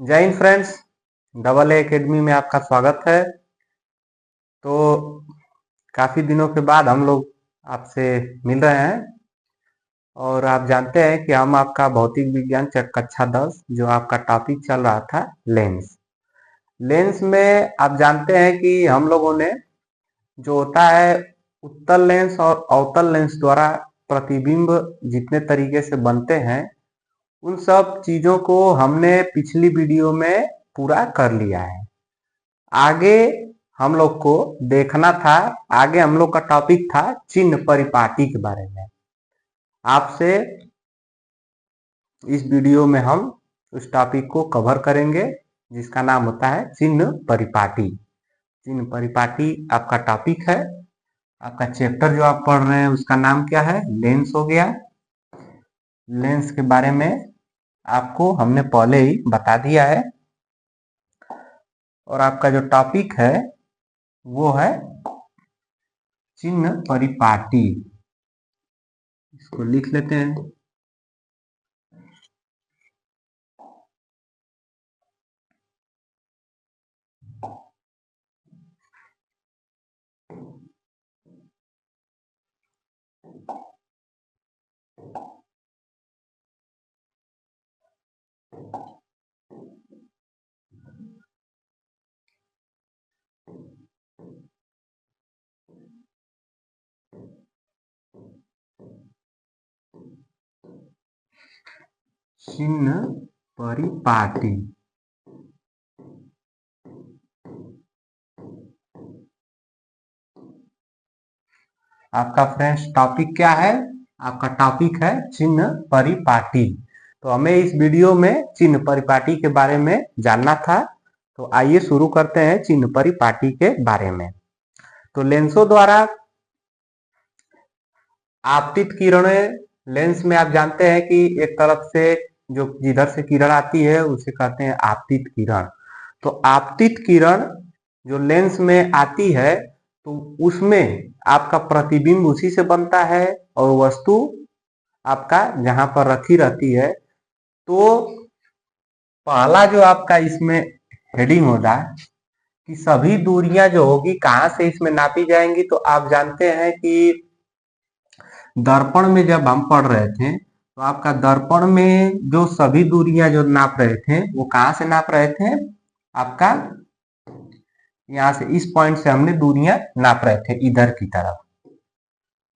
जय Hind friends. Double A academy में आपका स्वागत है। तो काफी दिनों के बाद हम लोग आपसे मिल रहे हैं और आप जानते हैं कि हम आपका भौतिक विज्ञान कक्षा 10 जो आपका टॉपिक चल रहा था लेंस। लेंस में आप जानते हैं कि हम लोगों ने जो होता है उत्तल लेंस और अवतल लेंस द्वारा प्रतिबिंब जितने तरीके से बनते हैं उन सब चीजों को हमने पिछली वीडियो में पूरा कर लिया है। आगे हम लोग को देखना था, आगे हम लोग का टॉपिक था चिन्ह परिपाटी के बारे में। आपसे इस वीडियो में हम उस टॉपिक को कवर करेंगे जिसका नाम होता है चिन्ह परिपाटी। चिन्ह परिपाटी आपका टॉपिक है। आपका चैप्टर जो आप पढ़ रहे हैं उसका नाम क्या है? लेंस हो गया। लेंस के बारे में आपको हमने पहले ही बता दिया है और आपका जो टॉपिक है वो है चिन्ह परिपाटी। इसको लिख लेते हैं। चिन्ह परिपाटी आपका फ्रेंड्स टॉपिक क्या है? आपका टॉपिक है चिन्ह परिपाटी। तो हमें इस वीडियो में चिन्ह परिपाटी के बारे में जानना था। तो आइए शुरू करते हैं चिन्ह परिपाटी के बारे में। तो लेंसों द्वारा आपतित किरणें, लेंस में आप जानते हैं कि एक तरफ से जो जिधर से किरण आती है उसे कहते हैं आपतित किरण। तो आपतित किरण जो लेंस में आती है तो उसमें आपका प्रतिबिंब उसी से बनता है और वस्तु आपका जहां पर रखी रहती है। तो पहला जो आपका इसमें हेडिंग होगा कि सभी दूरियां जो होगी कहां से इसमें नापी जाएंगी। तो आप जानते हैं कि दर्पण में जब हम पढ़ रहे थे तो आपका दर्पण में जो सभी दूरियां जो नाप रहे थे वो कहां से नाप रहे थे? आपका यहाँ से इस पॉइंट से हमने दूरियां नाप रहे थे इधर की तरफ।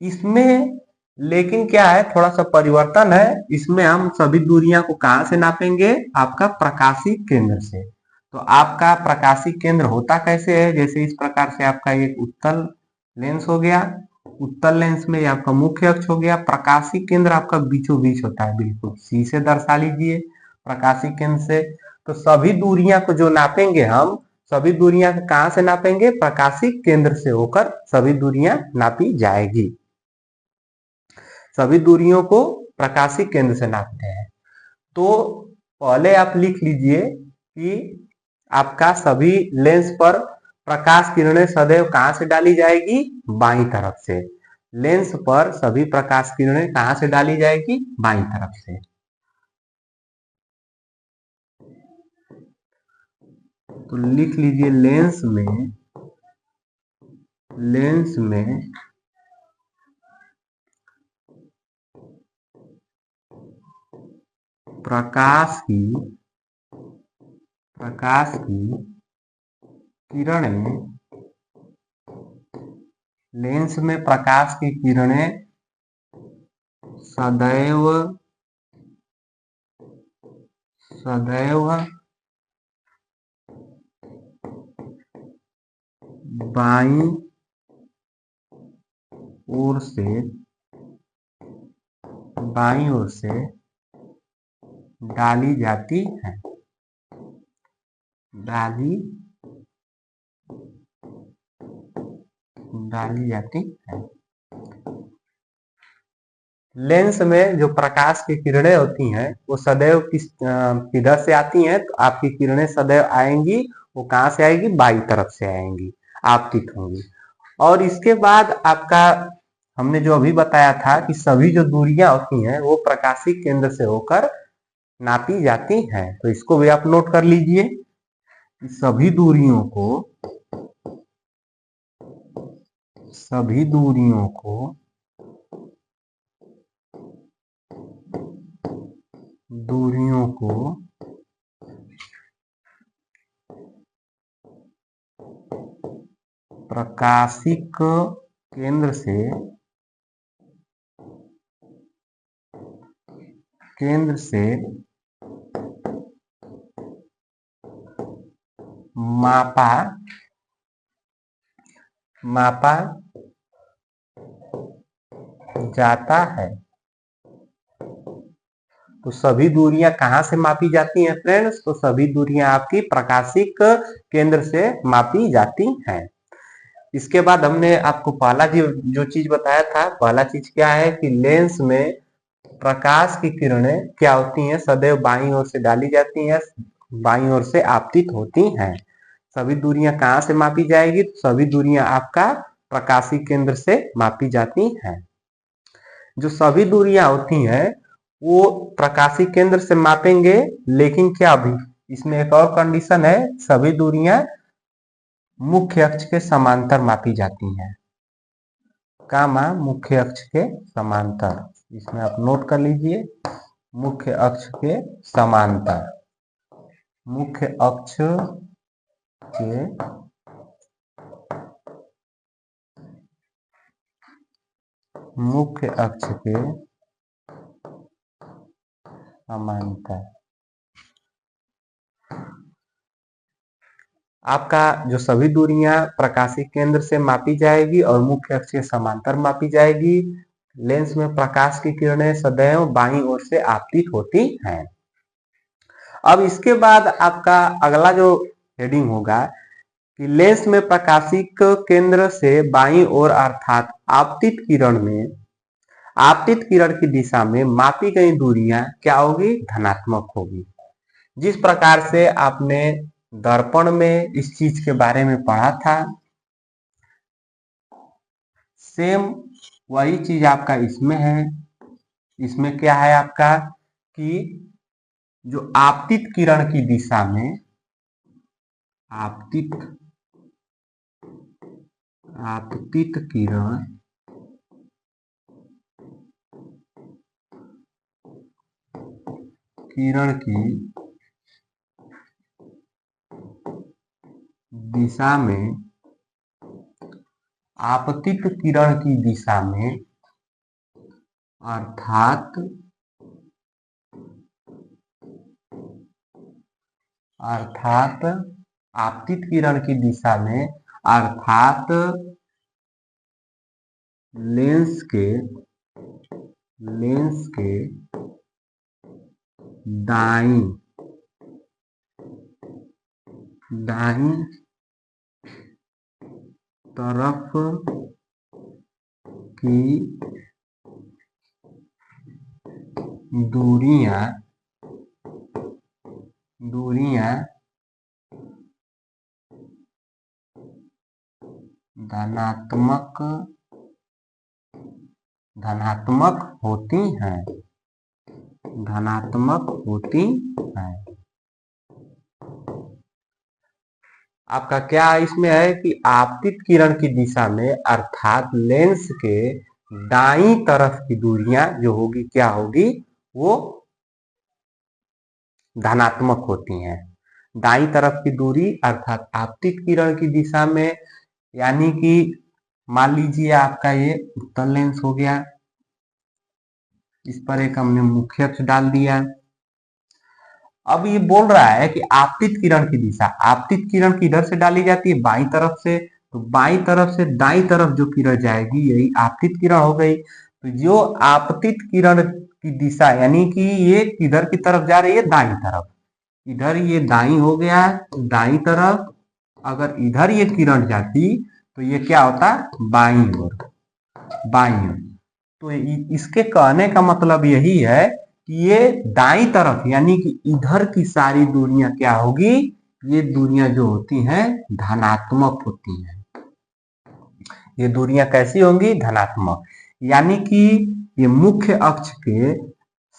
इसमें लेकिन क्या है, थोड़ा सा परिवर्तन है। इसमें हम सभी दूरियां को कहां से नापेंगे? आपका प्रकाशीय केंद्र से। तो आपका प्रकाशीय केंद्र होता कैसे है? जैसे इस प्रकार से आपका एक उत्तल लेंस हो गया। उत्तल लेंस में आपका मुख्य अक्ष हो गया। प्रकाशीय केंद्र आपका बीचों बीच होता है, बिल्कुल सी से दर्शा लीजिए प्रकाशीय केंद्र से। तो सभी दूरियां को जो नापेंगे हम, सभी दूरियां कहां से नापेंगे? प्रकाशीय केंद्र से होकर सभी दूरियां नापी जाएगी। सभी दूरियों को प्रकाशीय केंद्र से नापते हैं। तो पहले आप लिख लीजिए कि आपका सभी लेंस पर प्रकाश किरणें सदैव कहां से डाली जाएगी? बाईं तरफ से। लेंस पर सभी प्रकाश किरणें कहां से डाली जाएगी? बाईं तरफ से। तो लिख लीजिए लेंस में प्रकाश की किरणें, लेंस में प्रकाश की किरणें सदैव बाईं ओर से डाली जाती है। डाली जाती है। लेंस में जो प्रकाश की किरणें होती हैं वो सदैव किधर से आती हैं? तो आपकी किरणें सदैव आएंगी, वो कहां से आएगी? बाईं तरफ से आएंगी, आपतित होंगी। और इसके बाद आपका हमने जो अभी बताया था कि सभी जो दूरियां होती हैं वो प्रकाशीय केंद्र से होकर नापी जाती हैं। तो इसको भी आप नोट कर लीजिए, सभी दूरियों को प्रकाशिक केंद्र से मापा जाता है। तो सभी दूरियां कहां से मापी जाती हैं फ्रेंड्स? तो सभी दूरियां आपकी प्रकाशिक केंद्र से मापी जाती हैं। इसके बाद हमने आपको पहला जो चीज बताया था, पहला चीज क्या है कि लेंस में प्रकाश की किरणें क्या होती हैं? सदैव बाईं ओर से डाली जाती हैं, बाईं ओर से आपतित होती हैं। सभी दूरियां कहां से मापी जाएगी? सभी दूरियां आपका प्रकाशिक केंद्र से मापी जाती हैं। जो सभी दूरियां होती हैं वो प्रकाशिक केंद्र से मापेंगे, लेकिन क्या भी इसमें एक और कंडीशन है, सभी दूरियां मुख्य अक्ष के समांतर मापी जाती हैं। कामा मुख्य अक्ष के समांतर, इसमें आप नोट कर लीजिए, मुख्य अक्ष के समांतर, मुख्य अक्ष के समांतर। आपका जो सभी दूरियां प्रकाशिक केंद्र से मापी जाएगी और मुख्य अक्ष के समांतर मापी जाएगी। लेंस में प्रकाश की किरणें सदैव बाईं ओर से आपतित होती हैं। अब इसके बाद आपका अगला जो हेडिंग होगा कि लेंस में प्रकाशिक केंद्र से बाईं ओर अर्थात आपतित किरण की दिशा में मापी गई दूरियां क्या होगी? धनात्मक होगी। जिस प्रकार से आपने दर्पण में इस चीज के बारे में पढ़ा था, सेम वही चीज आपका इसमें है। इसमें क्या है आपका कि जो आपतित किरण की दिशा में आपतित किरण की दिशा में, आपतित किरण की दिशा में अर्थात आपतित किरण की दिशा में अर्थात लेंस के दाईं तरफ की दूरियां धनात्मक होती हैं। आपका क्या इसमें है कि आपतित किरण की दिशा में अर्थात लेंस के दाईं तरफ की दूरियां जो होगी क्या होगी? वो धनात्मक होती हैं। दाईं तरफ की दूरी अर्थात आपतित किरण की दिशा में, यानी कि मान लीजिए आपका ये उत्तल लेंस हो गया, इस पर एक हमने मुख्य अक्ष डाल दिया। अब ये बोल रहा है कि आपतित किरण की दिशा, आपतित किरण किधर से डाली जाती है? बाईं तरफ से। तो बाईं तरफ से दाईं तरफ जो किरण जाएगी यही आपतित किरण हो गई। तो जो आपतित किरण की दिशा, यानी कि ये किधर की तरफ जा रही है? दाईं तरफ। इधर ये दाईं हो गया, दाईं तरफ। अगर इधर ये किरण जाती तो ये क्या होता? बाईं ओर। तो इसके कहने का मतलब यही है कि ये दाईं तरफ, यानी कि इधर की सारी दूरियां क्या होगी? ये दूरियां जो होती हैं धनात्मक होती हैं। ये दूरियां कैसी होंगी? धनात्मक। यानी कि ये मुख्य अक्ष के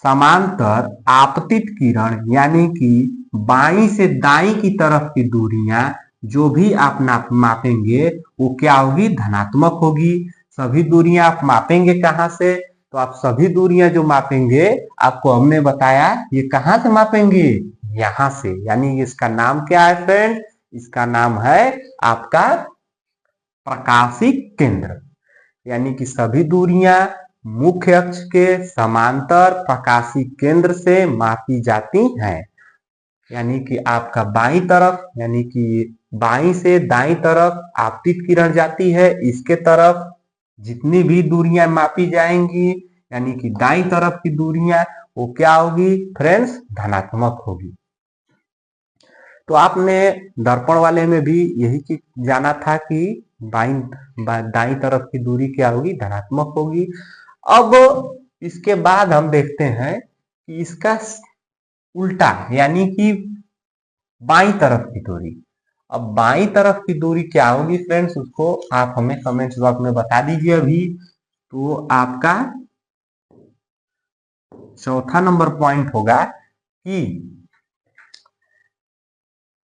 समांतर आपतित किरण यानी कि बाईं से दाईं की तरफ की दूरियां जो भी आप मापेंगे वो क्या होगी, धनात्मक होगी। सभी दूरियां आप मापेंगे कहां से, तो आप सभी दूरियां जो मापेंगे आपको हमने बताया ये कहां से मापेंगे, यहां से। यानी इसका नाम क्या है फ्रेंड, इसका नाम है आपका प्रकाशिक केंद्र। यानी कि सभी दूरियां मुख्य अक्ष के समांतर प्रकाशिक केंद्र से मापी जाती हैं। यानी कि आपका बाईं तरफ, यानी कि बाईं से दाईं तरफ आपतित किरण जाती है, इसके तरफ जितनी भी दूरियां मापी जाएंगी यानी कि दाईं तरफ की दूरियां वो क्या होगी फ्रेंड्स, धनात्मक होगी। तो आपने दर्पण वाले में भी यही चीज जाना था कि दाईं तरफ की दूरी क्या होगी, धनात्मक होगी। अब इसके बाद हम देखते हैं कि इसका उल्टा यानी कि बाईं तरफ की दूरी। अब बाईं तरफ की दूरी क्या होगी फ्रेंड्स, उसको आप हमें कमेंट्स बॉक्स में बता दीजिए अभी। तो आपका चौथा नंबर पॉइंट होगा कि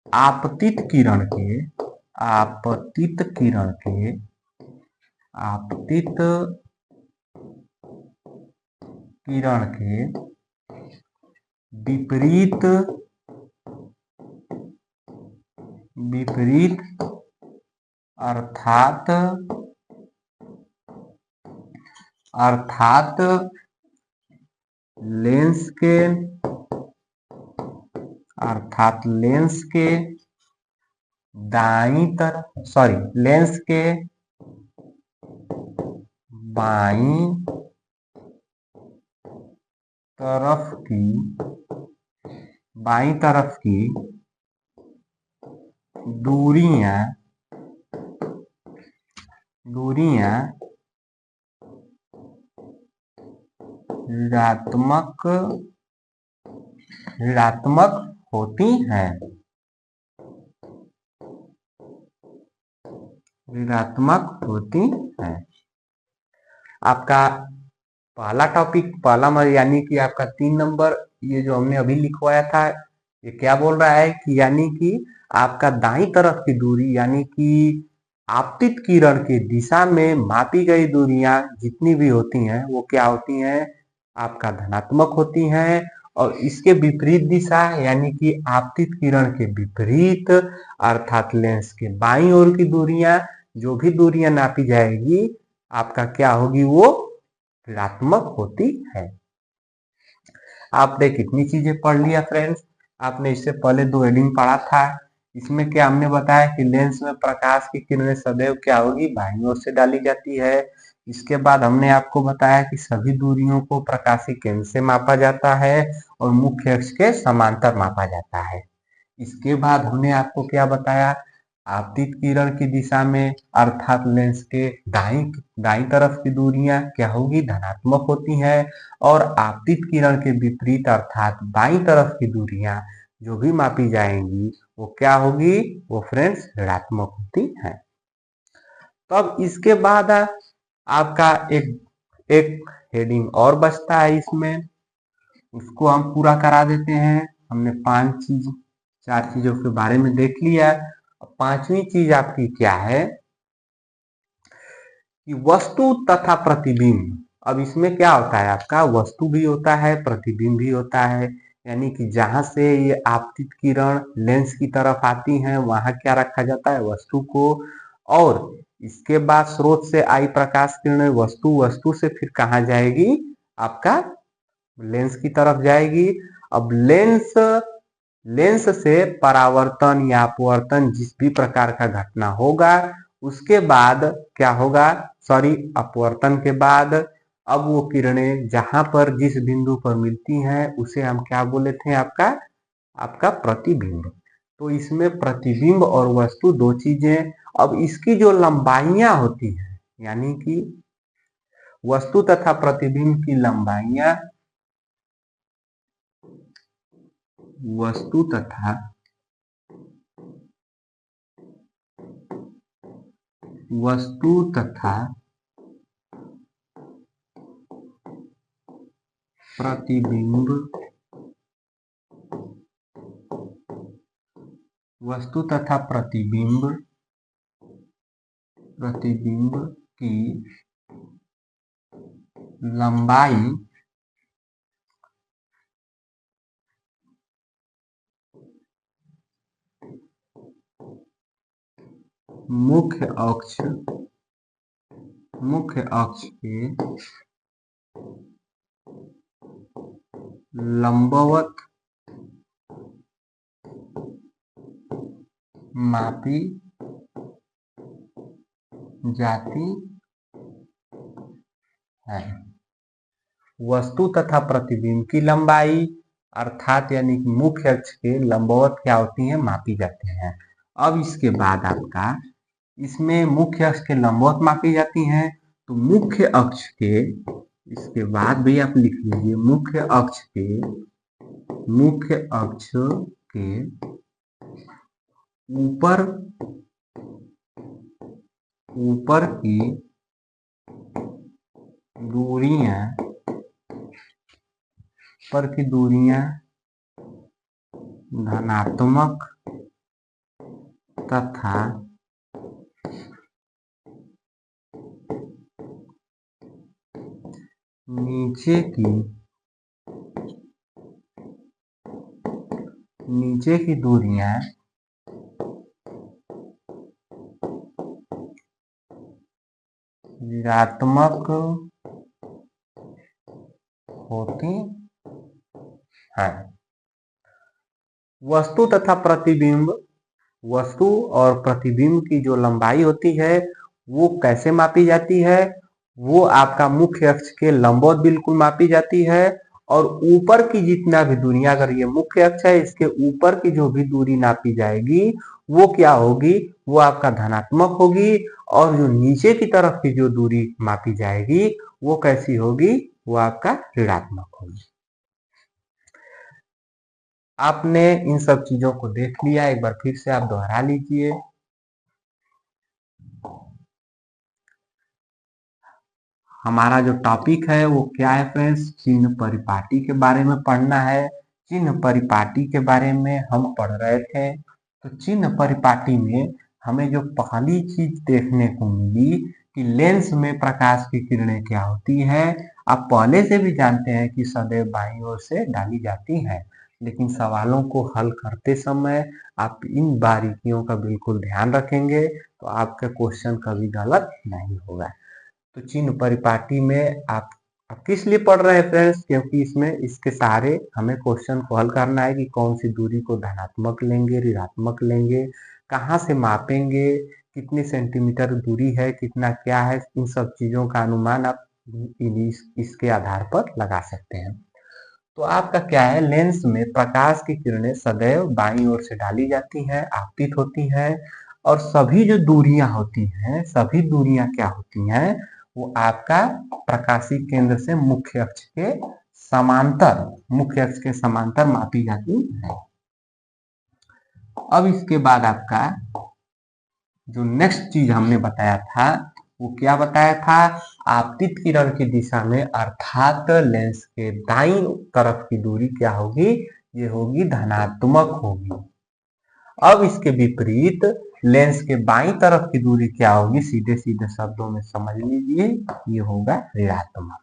आपतित किरण के आपतित किरण के आपतित किरण के विपरीत विपरीत अर्थात अर्थात लेंस के दाईं तरफ लेंस के बाईं तरफ की दूरियां ऋणात्मक होती हैं। आपका पहला टॉपिक यानी कि आपका 3 नंबर ये जो हमने अभी लिखवाया था ये क्या बोल रहा है कि यानी कि आपका दाईं तरफ की दूरी यानी कि आपतित किरण की दिशा में मापी गई दूरियां जितनी भी होती हैं वो क्या होती हैं, आपका धनात्मक होती हैं। और इसके विपरीत दिशा यानी कि आपतित किरण के विपरीत अर्थात लेंस के बाईं ओर की दूरियां जो भी दूरियां नापी जाएगी आपका क्या होगी, वो ऋणात्मक होती है। आपने कितनी चीजें पढ़ लिया फ्रेंड्स, आपने इससे पहले 2 हेडिंग पढ़ा था। इसमें क्या हमने बताया कि लेंस में प्रकाश की किरणें सदैव क्या होगी, बाईं ओर से डाली जाती है। इसके बाद हमने आपको बताया कि सभी दूरियों को प्रकाशिक केंद्र से मापा जाता है और मुख्य अक्ष के समांतर मापा जाता है। इसके बाद हमने आपको क्या बताया, आपतित किरण की दिशा में अर्थात लेंस के दाईं तरफ की दूरियां क्या होगी, धनात्मक होती हैं और आपतित किरण के विपरीत अर्थात बाईं तरफ की दूरियां जो भी मापी जाएंगी वो क्या होगी, वो फ्रेंड्स ऋणात्मक होती हैं। तब इसके बाद आपका एक हेडिंग और बचता है, इसमें उसको हम पूरा करा देते हैं। हमने 4 चीजों के बारे में देख लिया। 5वीं चीज आपकी क्या है कि वस्तु तथा प्रतिबिंब। अब इसमें क्या होता है, आपका वस्तु भी होता है प्रतिबिंब भी होता है। यानी कि जहां से ये आपतित किरण लेंस की तरफ आती हैं वहां क्या रखा जाता है, वस्तु को। और इसके बाद स्रोत से आई प्रकाश किरण वस्तु से फिर कहाँ जाएगी, आपका लेंस की तरफ जाएगी। अब लेंस से परावर्तन या अपवर्तन जिस भी प्रकार का घटना होगा उसके बाद क्या होगा, अपवर्तन के बाद अब वो किरणें जहां पर जिस बिंदु पर मिलती हैं उसे हम क्या बोले थे, आपका प्रतिबिंब। तो इसमें प्रतिबिंब और वस्तु 2 चीजें। अब इसकी जो लंबाइयां होती हैं यानी कि वस्तु तथा प्रतिबिंब की लंबाइयां वस्तु तथा प्रतिबिंब वस्तु तथा प्रतिबिंब की लंबाई मुख्य अक्ष के लंबवत मापी जाती है। वस्तु तथा प्रतिबिंब की लंबाई अर्थात यानी कि मुख्य अक्ष के लंबवत क्या होती है, मापी जाते हैं। अब इसके बाद आपका इसमें मुख्य अक्ष के लंबवत मापी जाती हैं, तो मुख्य अक्ष के इसके बाद भी आप लिख लीजिए मुख्य अक्ष के ऊपर की दूरियां धनात्मक तथा नीचे की दूरियां ऋणात्मक होती है। वस्तु तथा प्रतिबिंब, वस्तु और प्रतिबिंब की जो लंबाई होती है वो कैसे मापी जाती है, वो आपका मुख्य अक्ष के लंबवत बिल्कुल मापी जाती है, और ऊपर की जितना भी दूरी, अगर ये मुख्य अक्ष है इसके ऊपर की जो भी दूरी नापी जाएगी वो क्या होगी, वो आपका धनात्मक होगी, और जो नीचे की तरफ की जो दूरी मापी जाएगी वो कैसी होगी, वो आपका ऋणात्मक होगी। आपने इन सब चीजों को देख लिया, एक बार फिर से आप दोहरा लीजिए। हमारा जो टॉपिक है वो क्या है फ्रेंड्स, चिन्ह परिपाटी के बारे में पढ़ना है। चिन्ह परिपाटी के बारे में हम पढ़ रहे थे, तो चिन्ह परिपाटी में हमें जो पहली चीज देखने को मिली कि लेंस में प्रकाश की किरणें क्या होती है। आप पहले से भी जानते हैं कि सदैव बाईं ओर से डाली जाती है, लेकिन सवालों को हल करते समय आप इन बारीकियों का बिल्कुल ध्यान रखेंगे तो आपका क्वेश्चन कभी गलत नहीं होगा। तो चिन्ह परिपाटी में आप किस लिए पढ़ रहे हैं फ्रेंड्स, क्योंकि इसमें इसके सहारे हमें क्वेश्चन को हल करना है कि कौन सी दूरी को धनात्मक लेंगे, ऋणात्मक लेंगे, कहाँ से मापेंगे, कितने सेंटीमीटर दूरी है, कितना क्या है, इन सब चीजों का अनुमान आप इसके आधार पर लगा सकते हैं। तो आपका क्या है, लेंस में प्रकाश की किरणें सदैव बाईं ओर से डाली जाती हैं, आपतित होती हैं, और सभी जो दूरियां होती हैं, सभी दूरियां क्या होती हैं, वो आपका प्रकाशीय केंद्र से मुख्य अक्ष के समांतर मापी जाती है। अब इसके बाद आपका जो नेक्स्ट चीज हमने बताया था वो क्या बताया था, आपतित किरण की दिशा में अर्थात लेंस के दाईं तरफ की दूरी क्या होगी, ये होगी धनात्मक होगी। अब इसके विपरीत लेंस के बाईं तरफ की दूरी क्या होगी, सीधे सीधे शब्दों में समझ लीजिए, ये होगा ऋणात्मक।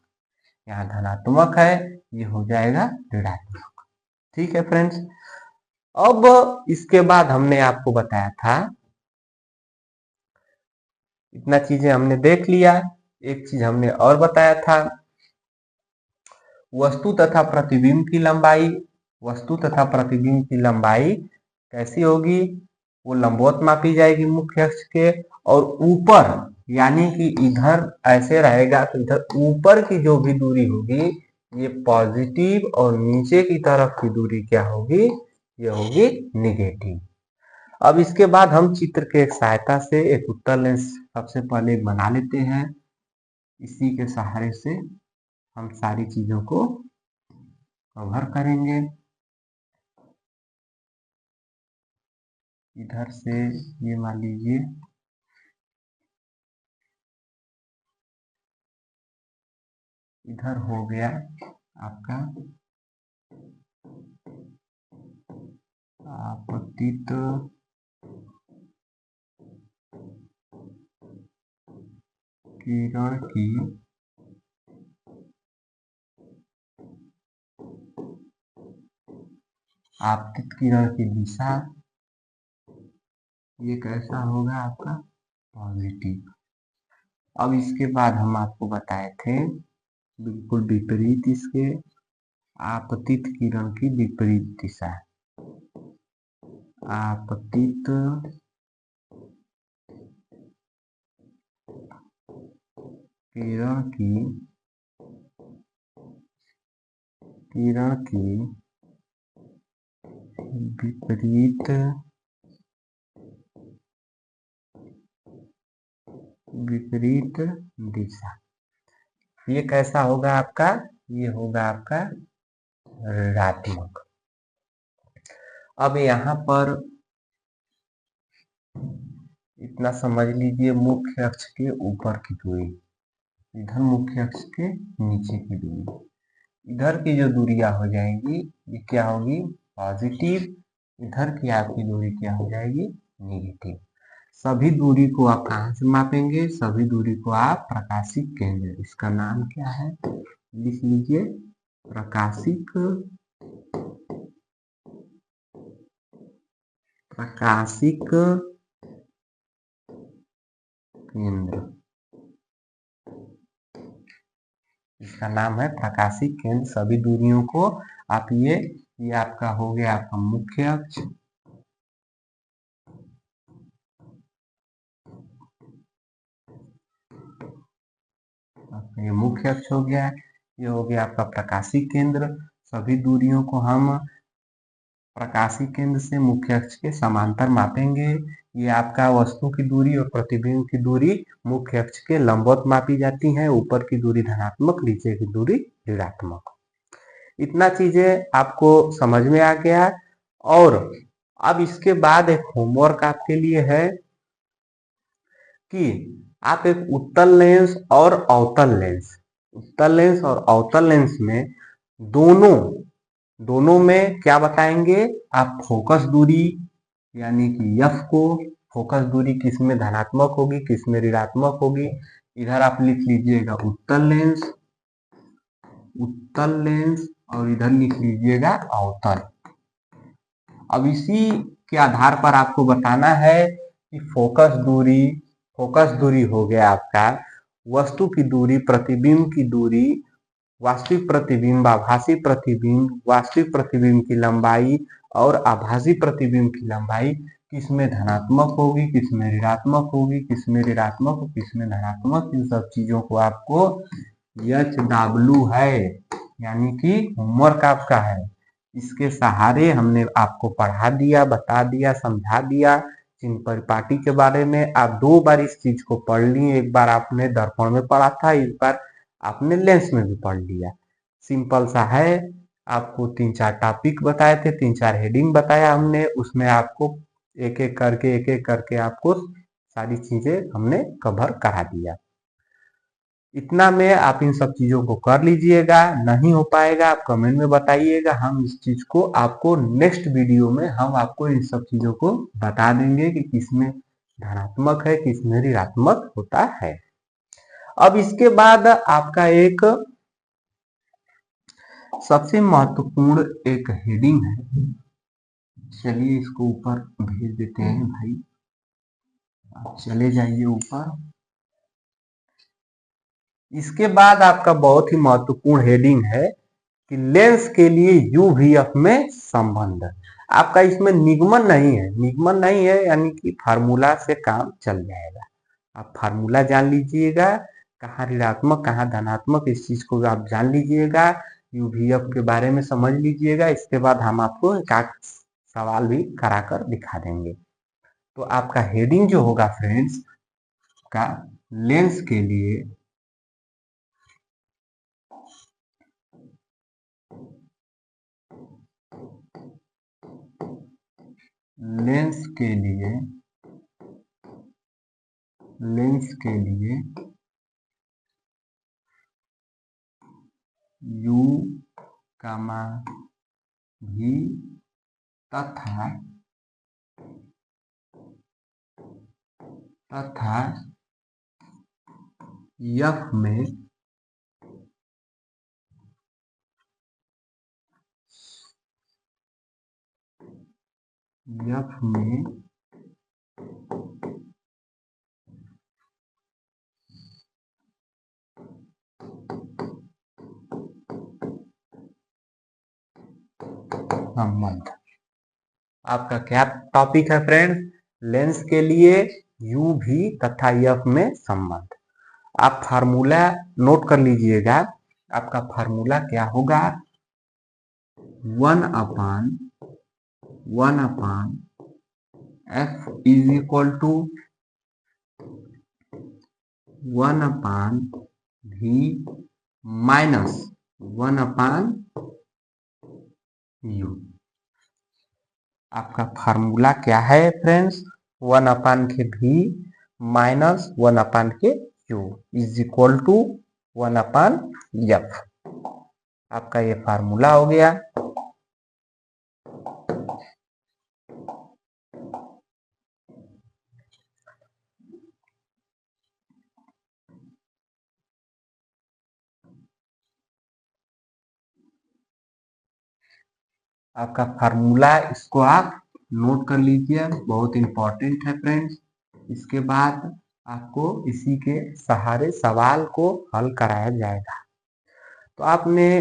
यहाँ धनात्मक है, ये हो जाएगा ऋणात्मक। ठीक है फ्रेंड्स। अब इसके बाद हमने आपको बताया था, इतना चीजें हमने देख लिया, एक चीज हमने और बताया था, वस्तु तथा प्रतिबिंब की लंबाई। वस्तु तथा प्रतिबिंब की लंबाई कैसी होगी, वो लंबवत मापी जाएगी मुख्य अक्ष के, और ऊपर यानी कि इधर ऐसे रहेगा तो इधर ऊपर की जो भी दूरी होगी ये पॉजिटिव, और नीचे की तरफ की दूरी क्या होगी, ये होगी निगेटिव। अब इसके बाद हम चित्र के सहायता से एक उत्तल लेंस सबसे पहले बना लेते हैं। इसी के सहारे से हम सारी चीजों को कवर करेंगे। इधर से ये मान लीजिए इधर हो गया आपका आपतित किरण की आपतित किरण की दिशा, ये कैसा होगा आपका पॉजिटिव। अब इसके बाद हम आपको बताए थे बिल्कुल विपरीत इसके, आपतित किरण की विपरीत दिशा, आपतित किरण की विपरीत दिशा, ये कैसा होगा आपका, ये होगा आपका ऋणात्मक। अब यहाँ पर इतना समझ लीजिए, मुख्य अक्ष के ऊपर की दूरी, इधर मुख्य अक्ष के नीचे की दूरी, इधर की जो दूरियां हो जाएंगी ये क्या होगी पॉजिटिव, इधर की आपकी दूरी क्या हो जाएगी नेगेटिव। सभी दूरी को आप कहाँ से मापेंगे, सभी दूरी को आप प्रकाशिक केंद्र, इसका नाम क्या है लिख लीजिए, प्रकाशिक केंद्र, इसका नाम है प्रकाशिक केंद्र। सभी दूरियों को आप ये आपका हो गया आपका मुख्य अक्ष, ये मुख्य अक्ष हो गया, ये हो गया आपका प्रकाशिक केंद्र। सभी दूरियों को हम प्रकाशिक केंद्र से मुख्य अक्ष के समांतर मापेंगे। ये आपका वस्तु की दूरी और प्रतिबिंब की दूरी मुख्य अक्ष के लंबवत मापी जाती है, ऊपर की दूरी धनात्मक, नीचे की दूरी ऋणात्मक। इतना चीजें आपको समझ में आ गया। और अब इसके बाद एक होमवर्क आपके लिए है कि आप एक उत्तल लेंस और अवतल लेंस में दोनों में क्या बताएंगे आप, फोकस दूरी यानी कि एफ को, फोकस दूरी किसमें धनात्मक होगी किसमें ऋणात्मक होगी, इधर आप लिख लीजिएगा उत्तल लेंस और इधर लिख लीजिएगा अवतल। अब इसी के आधार पर आपको बताना है कि फोकस दूरी हो गया आपका वस्तु की दूरी, प्रतिबिंब की दूरी, वास्तविक प्रतिबिंब, आभासी प्रतिबिंब, वास्तविक प्रतिबिंब की लंबाई और आभासी प्रतिबिंब की लंबाई किसमें धनात्मक होगी किसमें ऋणात्मक होगी, किसमें ऋणात्मक किसमें धनात्मक, इन सब चीजों को आपको HW है यानी कि होमवर्क आपका है, इसके सहारे हमने आपको पढ़ा दिया, बता दिया, समझा दिया। चिन्ह परिपाटी के बारे में आप 2 बार इस चीज को पढ़ लिए, एक बार आपने दर्पण में पढ़ा था, एक बार आपने लेंस में भी पढ़ लिया। सिंपल सा है, आपको 3-4 टॉपिक बताए थे, 3-4 हेडिंग बताया हमने, उसमें आपको एक एक करके आपको सारी चीजें हमने कवर करा दिया। इतना में आप इन सब चीजों को कर लीजिएगा, नहीं हो पाएगा आप कमेंट में बताइएगा, हम इस चीज को आपको नेक्स्ट वीडियो में हम आपको इन सब चीजों को बता देंगे कि किसमें धनात्मक है किसमें ऋणात्मक होता है। अब इसके बाद आपका एक सबसे महत्वपूर्ण एक हेडिंग है, चलिए इसको ऊपर भेज देते हैं भाई, आप चले जाइए ऊपर। इसके बाद आपका बहुत ही महत्वपूर्ण हेडिंग है कि लेंस के लिए UVF में संबंध। आपका इसमें निगमन नहीं है यानी कि फार्मूला से काम चल जाएगा। आप फार्मूला जान लीजिएगा, कहाँ ऋणात्मक कहाँ धनात्मक, इस चीज को आप जान लीजिएगा, UVF के बारे में समझ लीजिएगा। इसके बाद हम आपको एक सवाल भी करा कर दिखा देंगे। तो आपका हेडिंग जो होगा फ्रेंड्स का, लेंस के लिए कामा भी तथा यफ में संबंध। आपका क्या टॉपिक है फ्रेंड्स? लेंस के लिए यू भी तथा एफ में संबंध। आप फार्मूला नोट कर लीजिएगा। आपका फार्मूला क्या होगा? 1/1 F is equal to 1/v minus 1/u। आपका फार्मूला क्या है friends? 1/v minus 1/u is equal to 1/f। आपका ये फार्मूला हो गया। आपका फार्मूला, इसको आप नोट कर लीजिए, बहुत इंपॉर्टेंट है फ्रेंड्स। इसके बाद आपको इसी के सहारे सवाल को हल कराया जाएगा। तो आपने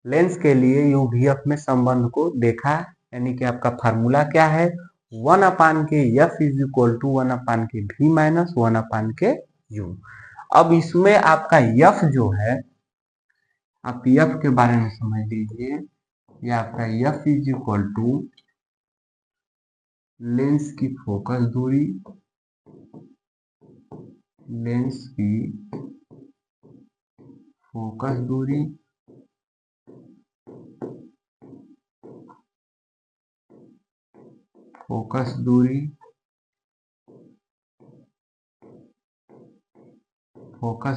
लेंस के लिए यूवीएफ में संबंध को देखा, यानी कि आपका फार्मूला क्या है? 1/f is equal to 1/v minus 1/u। अब इसमें आपका यफ जो है, आप यफ के बारे में समझ लीजिए। यह आपका F is equal to lens की फोकस दूरी, लेंस की फोकस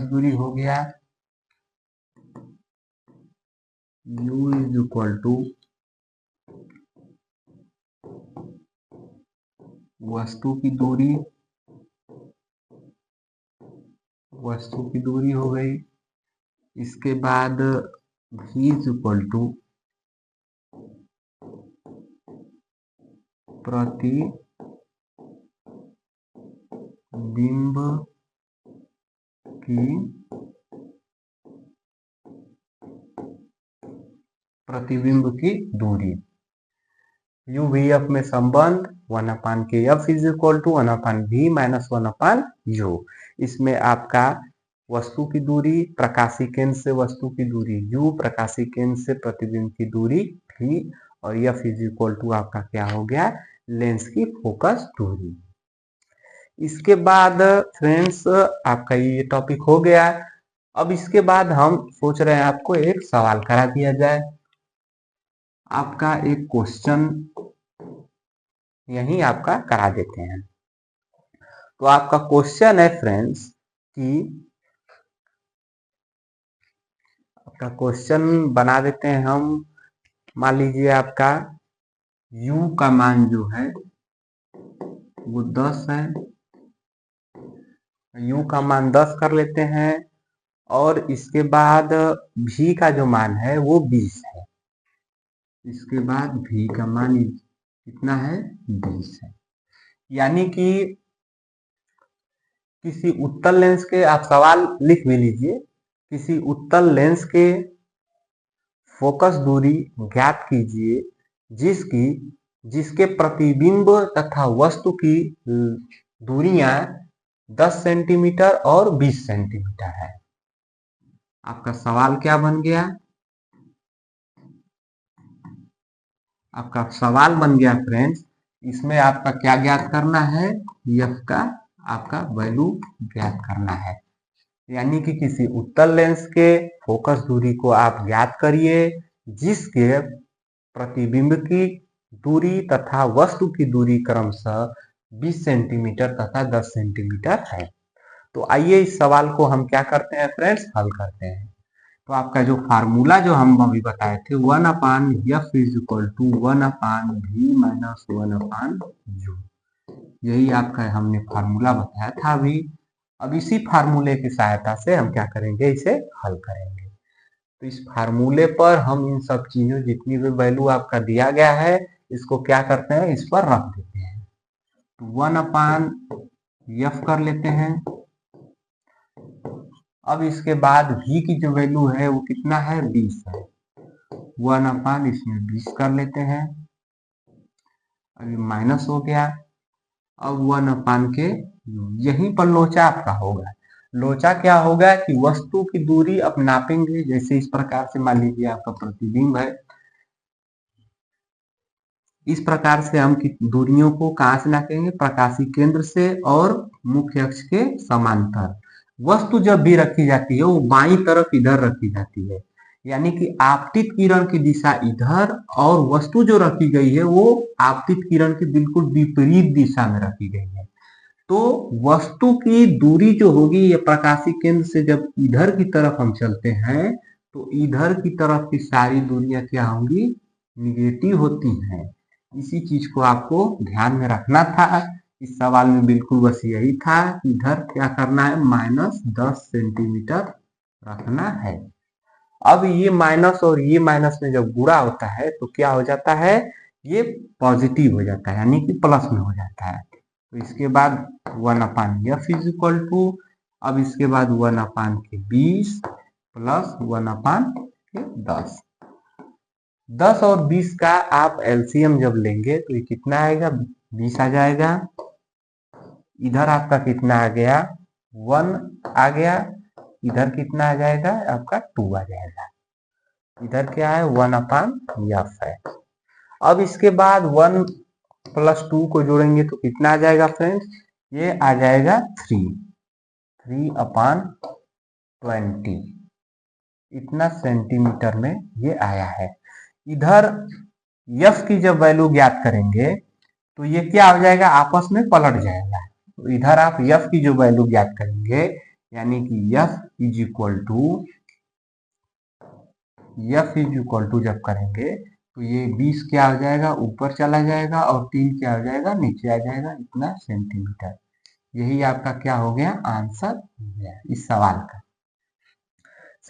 दूरी हो गया। u इज इक्वल टू वस्तु की दूरी हो गई। इसके बाद v इज इक्वल टू प्रतिबिंब की दूरी। यूवीएफ में संबंध 1/f is equal to 1/v minus 1/u। इसमें आपका वस्तु की दूरी, प्रकाशीय केंद्र से वस्तु की दूरी u, प्रकाशीय केंद्र से प्रतिबिंब की दूरी v, और f इज इक्वल टू आपका क्या हो गया? लेंस की फोकस दूरी। इसके बाद फ्रेंड्स आपका ये टॉपिक हो गया। अब इसके बाद हम सोच रहे हैं आपको एक सवाल करा दिया जाए। आपका एक क्वेश्चन यही आपका करा देते हैं। तो आपका क्वेश्चन है फ्रेंड्स कि आपका क्वेश्चन बना देते हैं हम। मान लीजिए आपका u का मान जो है वो 10 है। u का मान 10 कर लेते हैं, और इसके बाद v का जो मान है वो 20 है। इसके बाद v का मान कितना है? 20 है। यानी कि किसी उत्तल लेंस के, आप सवाल लिख भी लीजिए, किसी उत्तल लेंस के फोकस दूरी ज्ञात कीजिए जिसके प्रतिबिंब तथा वस्तु की दूरियां 10 सेंटीमीटर और 20 सेंटीमीटर है। आपका सवाल क्या बन गया? आपका सवाल बन गया फ्रेंड्स, इसमें आपका क्या ज्ञात करना है? एफ का आपका वैल्यू ज्ञात करना है। यानी कि किसी उत्तल लेंस के फोकस दूरी को आप ज्ञात करिए जिसके प्रतिबिंब की दूरी तथा वस्तु की दूरी क्रमशः 20 सेंटीमीटर तथा 10 सेंटीमीटर है। तो आइए इस सवाल को हम क्या करते हैं फ्रेंड्स? हल करते हैं। तो आपका जो फार्मूला जो हम अभी बताए थे 1/f is equal to 1/v minus 1/u, यही आपका हमने फार्मूला बताया था अभी। अब इसी फार्मूले की सहायता से हम क्या करेंगे, इसे हल करेंगे। तो इस फार्मूले पर हम इन सब चीजों जितनी भी वैल्यू आपका दिया गया है इसको क्या करते हैं, इस पर रख देते हैं। तो 1/f कर लेते हैं। अब इसके बाद v की जो वैल्यू है वो कितना है, 20 है। 1/ इसमें 20 कर लेते हैं, अभी माइनस हो गया। अब 1/ के यहीं पर लोचा आपका होगा। लोचा क्या होगा कि वस्तु की दूरी अब नापेंगे, जैसे इस प्रकार से मान लीजिए आपका प्रतिबिंब है, इस प्रकार से हम दूरियों को कहां से नापेंगे, प्रकाशीय केंद्र से और मुख्य अक्ष के समांतर। वस्तु जब भी रखी जाती है वो बाईं तरफ इधर रखी जाती है, यानी कि आपतित किरण की दिशा इधर और वस्तु जो रखी गई है वो आपतित किरण की बिल्कुल विपरीत दिशा में रखी गई है। तो वस्तु की दूरी जो होगी ये प्रकाशीय केंद्र से जब इधर की तरफ हम चलते हैं तो इधर की तरफ की सारी दूरियां क्या होंगी, निगेटिव होती हैं। इसी चीज को आपको ध्यान में रखना था। इस सवाल में बिल्कुल बस यही था कि इधर क्या करना है, -10 सेंटीमीटर रखना है। अब ये माइनस और ये माइनस में जब गुणा होता है तो क्या हो जाता है, ये पॉजिटिव हो जाता है, यानी कि प्लस में हो जाता है। तो इसके बाद 1/f इज इक्वल टू, अब इसके बाद 1/20 प्लस 1/10। 10 और 20 का आप एलसीएम जब लेंगे तो ये कितना आएगा, 20 आ जाएगा। इधर आपका कितना आ गया, 1 आ गया। इधर कितना आ जाएगा आपका, 2 आ जाएगा। इधर क्या है, 1/f है। अब इसके बाद 1 + 2 को जोड़ेंगे तो कितना आ जाएगा फ्रेंड्स, ये आ जाएगा 3/20, इतना सेंटीमीटर में ये आया है। इधर f की जब वैल्यू ज्ञात करेंगे तो ये क्या हो जाएगा, आपस में पलट जाएगा। तो इधर आप f की जो वैल्यू ज्ञात करेंगे, यानी कि f इज इक्वल टू जब करेंगे तो ये 20 क्या हो जाएगा, ऊपर चला जाएगा और 3 क्या हो जाएगा, नीचे आ जाएगा, इतना सेंटीमीटर। यही आपका क्या हो गया, आंसर हो गया इस सवाल का।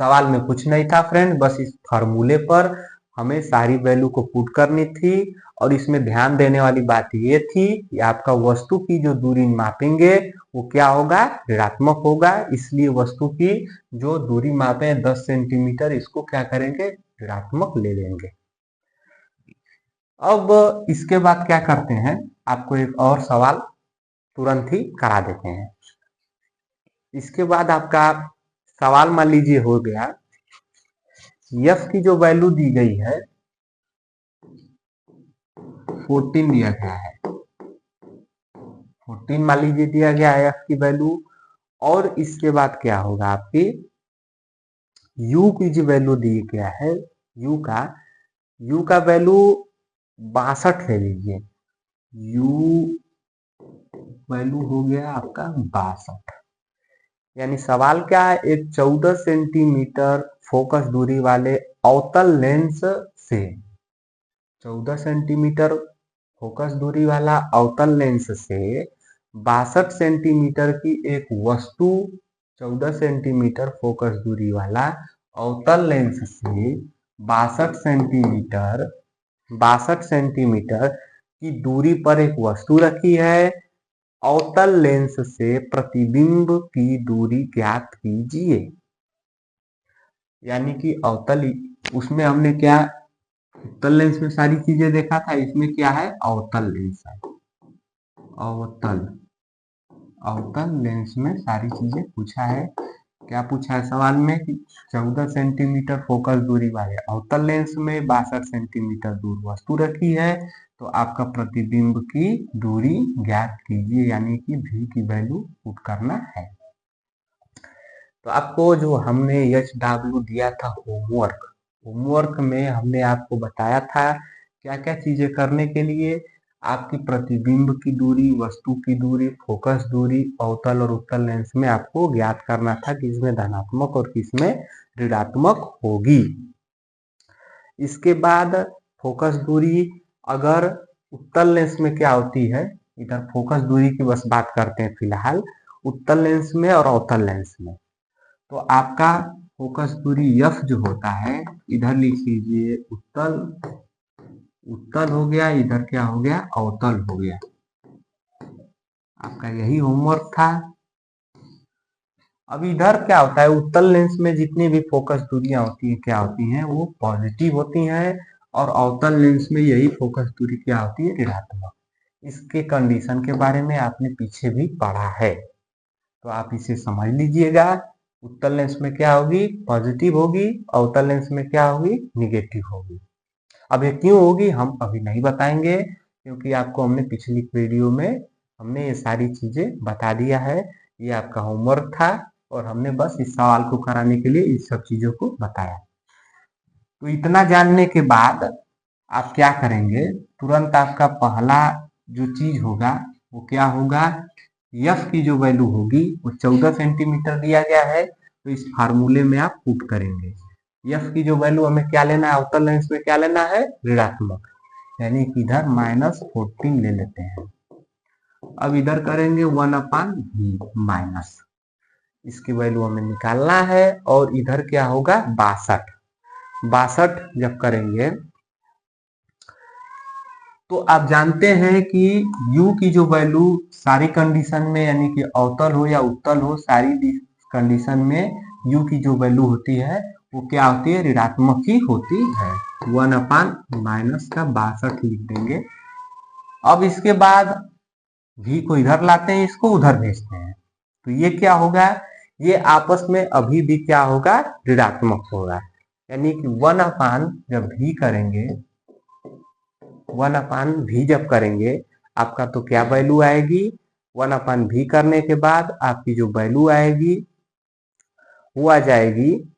सवाल में कुछ नहीं था फ्रेंड, बस इस फॉर्मूले पर हमें सारी वैल्यू को पुट करनी थी। और इसमें ध्यान देने वाली बात ये थी कि आपका वस्तु की जो दूरी मापेंगे वो क्या होगा, ऋणात्मक होगा। इसलिए वस्तु की जो दूरी मापे 10 सेंटीमीटर, इसको क्या करेंगे, ऋणात्मक ले लेंगे। अब इसके बाद क्या करते हैं, आपको एक और सवाल तुरंत ही करा देते हैं। इसके बाद आपका सवाल मान लीजिए हो गया, f की जो वैल्यू दी गई है 14 दिया गया है, 14 मान लीजिए दिया गया है f की वैल्यू। और इसके बाद क्या होगा, आपकी u की जो वैल्यू दी गया है, u का वैल्यू 62 ले लीजिए। u वैल्यू हो गया आपका 62, यानी सवाल क्या है, एक 14 सेंटीमीटर फोकस दूरी वाले अवतल लेंस से 14 सेंटीमीटर फोकस दूरी वाला अवतल लेंस से 62 सेंटीमीटर की एक वस्तु 14 सेंटीमीटर फोकस दूरी वाला अवतल लेंस से 62 सेंटीमीटर की दूरी पर एक वस्तु रखी है। अवतल लेंस से प्रतिबिंब की दूरी ज्ञात कीजिए। यानी कि अवतल, उसमें हमने क्या, उत्तल लेंस में सारी चीजें देखा था, इसमें क्या है, अवतल लेंस है। अवतल लेंस में सारी चीजें पूछा है। क्या पूछा है सवाल में कि 14 सेंटीमीटर फोकस दूरी वाले अवतल लेंस में 62 सेंटीमीटर दूर वस्तु रखी है, तो आपका प्रतिबिंब की दूरी ज्ञात कीजिए, यानी कि v की वैल्यू पुट करना है। तो आपको जो हमने HW दिया था होमवर्क में हमने आपको बताया था क्या क्या चीजें करने के लिए, आपकी प्रतिबिंब की दूरी, वस्तु की दूरी, फोकस दूरी, अवतल और उत्तल लेंस में आपको ज्ञात करना था किसमें धनात्मक और किसमें ऋणात्मक होगी। इसके बाद फोकस दूरी अगर उत्तल लेंस में क्या होती है, इधर फोकस दूरी की बस बात करते हैं फिलहाल, उत्तल लेंस में और अवतल लेंस में। तो आपका फोकस दूरी f जो होता है, इधर लिख लीजिए उत्तल, उत्तल हो गया, इधर क्या हो गया, अवतल हो गया। आपका यही होमवर्क था। अब इधर क्या होता है, उत्तल लेंस में जितनी भी फोकस दूरियां होती हैं क्या होती हैं, वो पॉजिटिव होती हैं, और अवतल लेंस में यही फोकस दूरी क्या होती है, ऋणात्मक। इसके कंडीशन के बारे में आपने पीछे भी पढ़ा है, तो आप इसे समझ लीजिएगा। उत्तल लेंस में क्या होगी, पॉजिटिव होगी, अवतल लेंस में क्या होगी, निगेटिव होगी। अब ये क्यों होगी हम अभी नहीं बताएंगे, क्योंकि आपको हमने पिछली वीडियो में हमने ये सारी चीजें बता दिया है। ये आपका होमवर्क था और हमने बस इस सवाल को कराने के लिए इस सब चीजों को बताया। तो इतना जानने के बाद आप क्या करेंगे, तुरंत आपका पहला जो चीज होगा वो क्या होगा, एफ की जो वैल्यू होगी वो 14 सेंटीमीटर दिया गया है, तो इस फार्मूले में आप पुट करेंगे। एफ की जो वैल्यू हमें क्या लेना है, अवतल लेंस में क्या लेना है, ऋणात्मक, यानी कि इधर -14 ले लेते हैं। अब इधर करेंगे 1/v माइनस, इसकी वैल्यू हमें निकालना है, और इधर क्या होगा 62 जब करेंगे तो आप जानते हैं कि u की जो वैल्यू सारी कंडीशन में, यानी कि अवतल हो या उत्तल हो, सारी कंडीशन में u की जो वैल्यू होती है वो क्या होती है, ऋणात्मक ही होती है। 1/-62 लिख देंगे। अब इसके बाद v को इधर लाते हैं, इसको उधर भेजते हैं, तो ये क्या होगा, ये आपस में अभी भी क्या होगा, ऋणात्मक होगा। यानी कि 1/, जब v करेंगे, 1/v जब करेंगे आपका तो क्या वैल्यू आएगी, 1/v करने के बाद आपकी जो वैल्यू आएगी वो आ जाएगी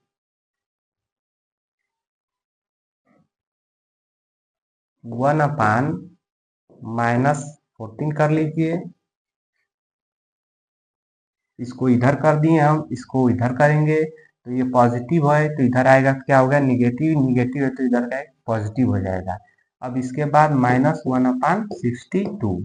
1/-14 कर लीजिए। इसको इधर कर दिए हम, इसको इधर करेंगे तो ये पॉजिटिव है तो इधर आएगा क्या होगा, निगेटिव, निगेटिव है तो इधर का पॉजिटिव हो जाएगा। अब इसके बाद -1/62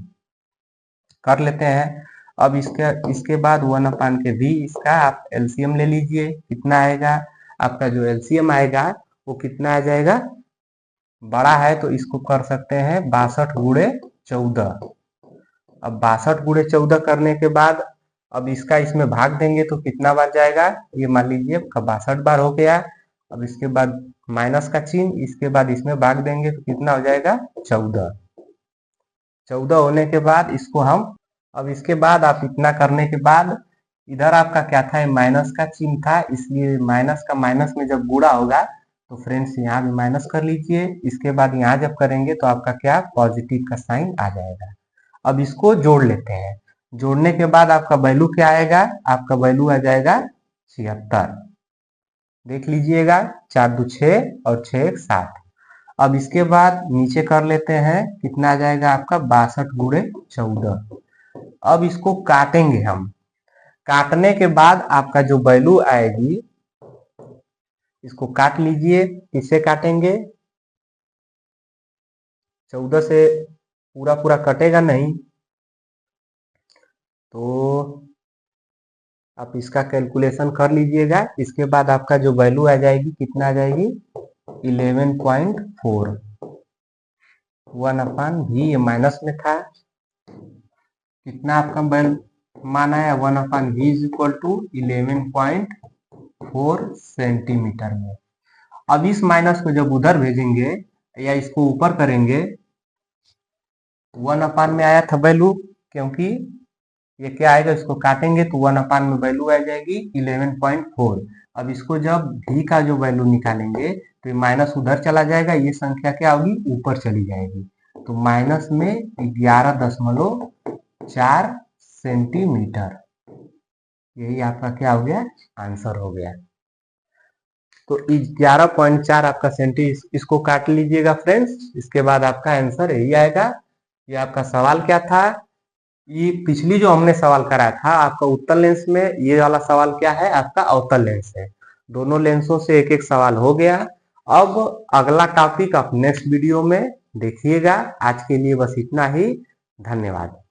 कर लेते हैं। अब इसके बाद 1/v, इसका आप एलसीएम ले लीजिए, कितना आएगा आपका, जो एलसीएम आएगा वो कितना आ जाएगा, बड़ा है तो इसको कर सकते हैं 62×14। अब 62×14 करने के बाद अब इसका इसमें भाग देंगे तो कितना बार जाएगा, ये मान लीजिए आपका 62 बार हो गया। अब इसके बाद माइनस का चिन्ह, इसके बाद इसमें भाग देंगे तो कितना हो जाएगा, 14 होने के बाद इसको हम, अब इसके बाद आप इतना करने के बाद इधर आपका क्या था, माइनस का चिन्ह था, इसलिए माइनस का माइनस में जब गुणा होगा तो फ्रेंड्स यहाँ भी माइनस कर लीजिए। इसके बाद यहाँ जब करेंगे तो आपका क्या, पॉजिटिव का साइन आ जाएगा। अब इसको जोड़ लेते हैं, जोड़ने के बाद आपका वैल्यू क्या आएगा, आपका वैल्यू आ जाएगा 76। देख लीजिएगा, 4 2 6 और 6 1 7। अब इसके बाद नीचे कर लेते हैं, कितना आ जाएगा आपका 62×14। अब इसको काटेंगे हम, काटने के बाद आपका जो वैल्यू आएगी, इसको काट लीजिए। किससे काटेंगे, 14 से पूरा पूरा कटेगा नहीं, तो आप इसका कैलकुलेशन कर लीजिएगा। इसके बाद आपका जो वैल्यू आ जाएगी, कितना आ जाएगी, 11.4। 1/v, ये माइनस में था, कितना आपका मान आया, 1/v is equal to 11.4 centimetre में। अब इस माइनस को जब उधर भेजेंगे या इसको ऊपर करेंगे, 1/, में आया था वैल्यू, क्योंकि ये क्या आएगा, इसको काटेंगे तो 1/, में वैल्यू आ जाएगी 11.4। अब इसको जब v का जो वैल्यू निकालेंगे तो ये माइनस उधर चला जाएगा, ये संख्या क्या होगी, ऊपर चली जाएगी, तो माइनस में 11.4 सेंटीमीटर, यही आपका क्या हो गया, आंसर हो गया। तो 11.4 आपका इसको काट लीजिएगा फ्रेंड्स। इसके बाद आपका आंसर यही आएगा। ये आपका सवाल क्या था, ये पिछली जो हमने सवाल कराया था आपका उत्तल लेंस में, ये वाला सवाल क्या है, आपका अवतल लेंस है। दोनों लेंसों से एक एक सवाल हो गया। अब अगला टॉपिक आप नेक्स्ट वीडियो में देखिएगा। आज के लिए बस इतना ही। धन्यवाद।